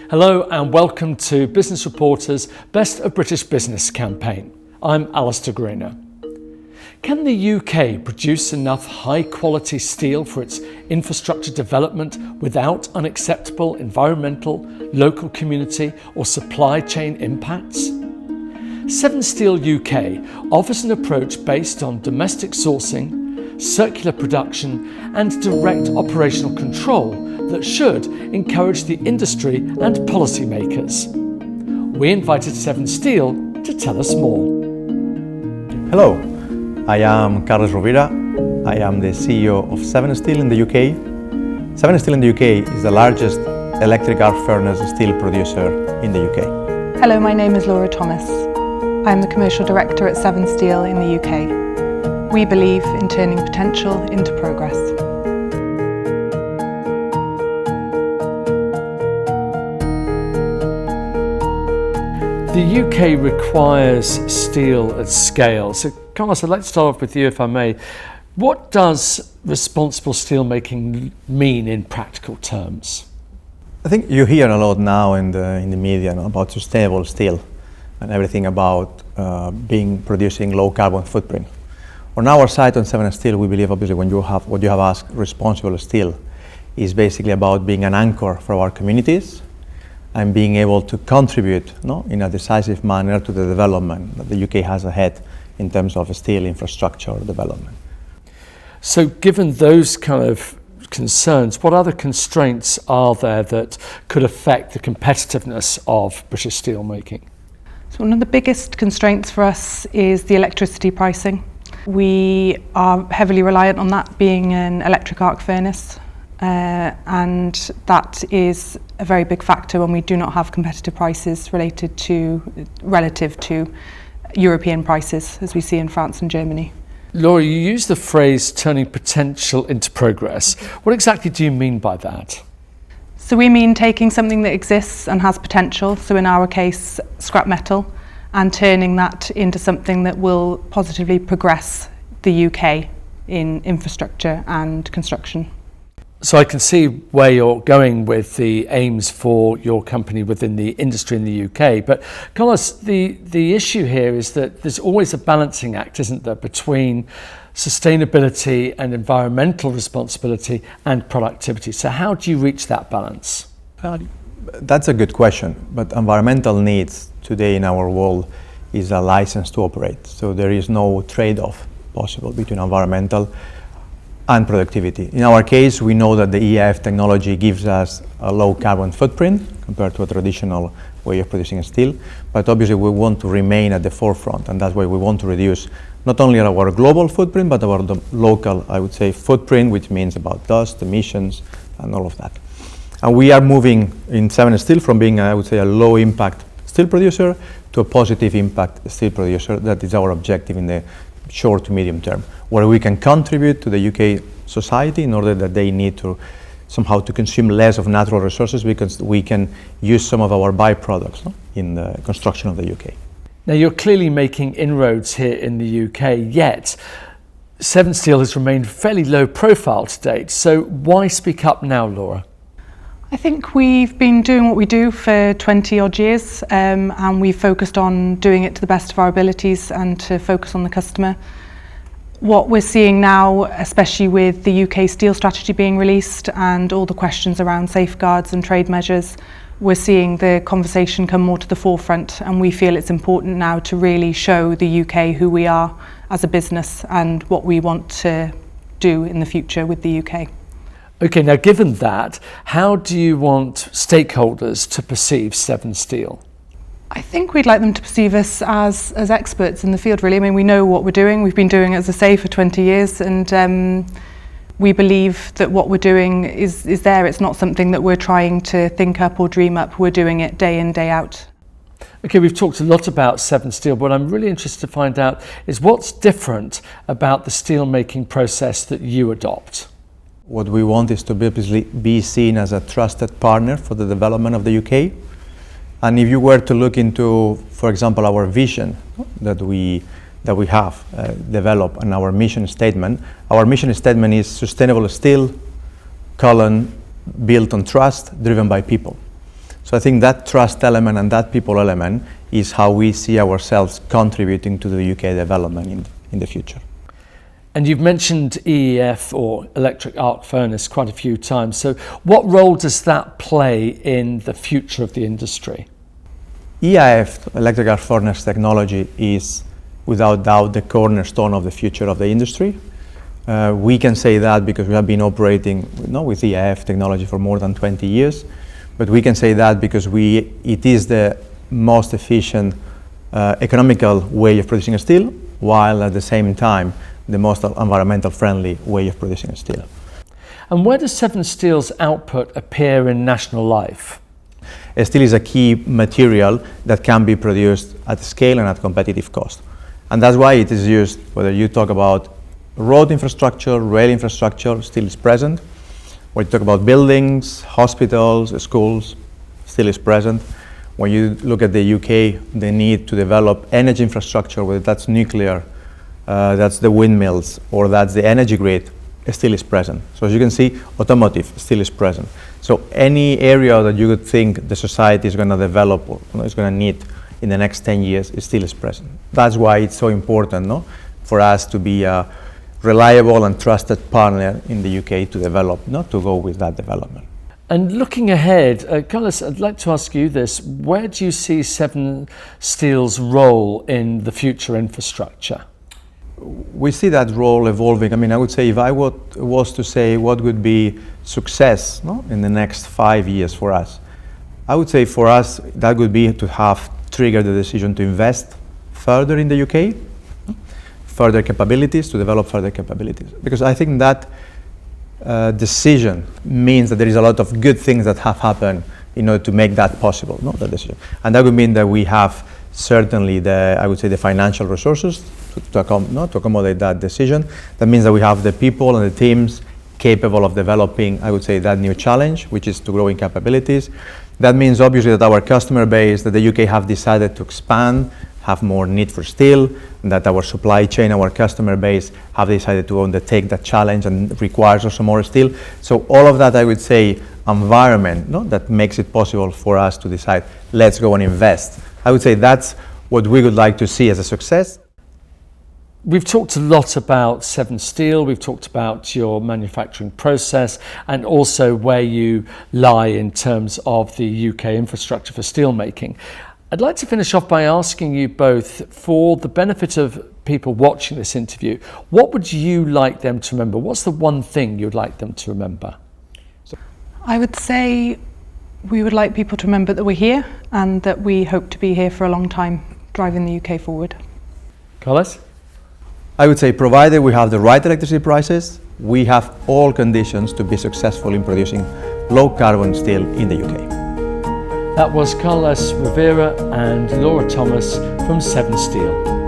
Hello and welcome to Business Reporter's Best of British Business campaign. I'm Alistair Greener. Can the UK produce enough high-quality steel for its infrastructure development without unacceptable environmental, local community or supply chain impacts? Seven Steel UK offers an approach based on domestic sourcing, circular production and direct operational control that should encourage the industry and policymakers. We invited Seven Steel to tell us more. Hello, I am Carlos Rovira. I am the CEO of Seven Steel in the UK. Seven Steel in the UK is the largest electric arc furnace steel producer in the UK. Hello, my name is Laura Thomas. I am the Commercial Director at Seven Steel in the UK. We believe in turning potential into progress. The UK requires steel at scale. So Carlos, I'd like to start off with you if I may. What does responsible steelmaking mean in practical terms? I think you hear a lot now in the media about sustainable steel and everything about producing low carbon footprint. On our side on Seven Steel, we believe obviously what you have asked, responsible steel, is basically about being an anchor for our communities and being able to contribute in a decisive manner to the development that the UK has ahead in terms of steel infrastructure development. So given those kind of concerns, what other constraints are there that could affect the competitiveness of British steelmaking? So one of the biggest constraints for us is the electricity pricing. We are heavily reliant on that being an electric arc furnace. And that is a very big factor when we do not have competitive prices relative to European prices, as we see in France and Germany. Laura, you use the phrase turning potential into progress. What exactly do you mean by that? So we mean taking something that exists and has potential, so in our case scrap metal, and turning that into something that will positively progress the UK in infrastructure and construction. So I can see where you're going with the aims for your company within the industry in the UK. But Carlos, the issue here is that there's always a balancing act, isn't there, between sustainability and environmental responsibility and productivity. So how do you reach that balance? That's a good question. But environmental needs today in our world is a license to operate. So there is no trade-off possible between environmental and productivity. In our case, we know that the EAF technology gives us a low carbon footprint compared to a traditional way of producing steel, but obviously we want to remain at the forefront, and that's why we want to reduce not only our global footprint, but our local, I would say, footprint, which means about dust, emissions, and all of that. And we are moving in Seven Steel from being, I would say, a low impact steel producer to a positive impact steel producer. That is our objective in the short to medium term, where we can contribute to the UK society in order that they need to somehow to consume less of natural resources, because we can use some of our byproducts in the construction of the UK. Now you're clearly making inroads here in the UK, yet Seven Steel has remained fairly low profile to date. So why speak up now, Laura? I think we've been doing what we do for 20 odd years, and we've focused on doing it to the best of our abilities and to focus on the customer. What we're seeing now, especially with the UK steel strategy being released and all the questions around safeguards and trade measures, we're seeing the conversation come more to the forefront, and we feel it's important now to really show the UK who we are as a business and what we want to do in the future with the UK. Okay, now given that, how do you want stakeholders to perceive Seven Steel? I think we'd like them to perceive us as experts in the field, really. I mean, we know what we're doing. We've been doing it, as I say, for 20 years, and we believe that what we're doing is there. It's not something that we're trying to think up or dream up. We're doing it day in, day out. Okay, we've talked a lot about Seven Steel. What I'm really interested to find out is what's different about the steel making process that you adopt. What we want is to be seen as a trusted partner for the development of the UK. And if you were to look into, for example, our vision that we have developed and our mission statement is sustainable steel, built on trust, driven by people. So I think that trust element and that people element is how we see ourselves contributing to the UK development in the future. And you've mentioned EEF, or electric arc furnace, quite a few times. So what role does that play in the future of the industry? EAF, electric arc furnace technology, is without doubt the cornerstone of the future of the industry. We can say that because we have been operating with EAF technology for more than 20 years, but we can say that because it is the most efficient, economical way of producing steel, while at the same time the most environmental friendly way of producing steel. And where does Severn Steel's output appear in national life? Steel is a key material that can be produced at scale and at competitive cost. And that's why it is used, whether you talk about road infrastructure, rail infrastructure, steel is present. When you talk about buildings, hospitals, schools, steel is present. When you look at the UK, the need to develop energy infrastructure, whether that's nuclear, that's the windmills, or that's the energy grid, steel is present. So as you can see, automotive still is present. So any area that you could think the society is going to develop or is going to need in the next 10 years, it still is present. That's why it's so important for us to be a reliable and trusted partner in the UK to develop, to go with that development. And looking ahead, Carlos, I'd like to ask you this. Where do you see Severn Steel's role in the future infrastructure? We see that role evolving. I mean, I would say if I was to say what would be success in the next 5 years for us, I would say for us that would be to have triggered the decision to invest further in the UK, further capabilities, to develop further capabilities. Because I think that decision means that there is a lot of good things that have happened in order to make that possible, that decision. And that would mean that we have certainly the financial resources to accommodate that decision. That means that we have the people and the teams capable of developing, I would say, that new challenge, which is to growing capabilities. That means obviously that our customer base, that the UK have decided to expand, have more need for steel, and that our supply chain, our customer base have decided to undertake that challenge and requires also more steel. So all of that, I would say, environment that makes it possible for us to decide, let's go and invest. I would say that's what we would like to see as a success. We've talked a lot about Severn Steel, we've talked about your manufacturing process and also where you lie in terms of the UK infrastructure for steelmaking. I'd like to finish off by asking you both, for the benefit of people watching this interview, what would you like them to remember? What's the one thing you'd like them to remember? I would say we would like people to remember that we're here and that we hope to be here for a long time, driving the UK forward. Carlos? I would say, provided we have the right electricity prices, we have all conditions to be successful in producing low carbon steel in the UK. That was Carlos Rivera and Laura Thomas from Severn Steel.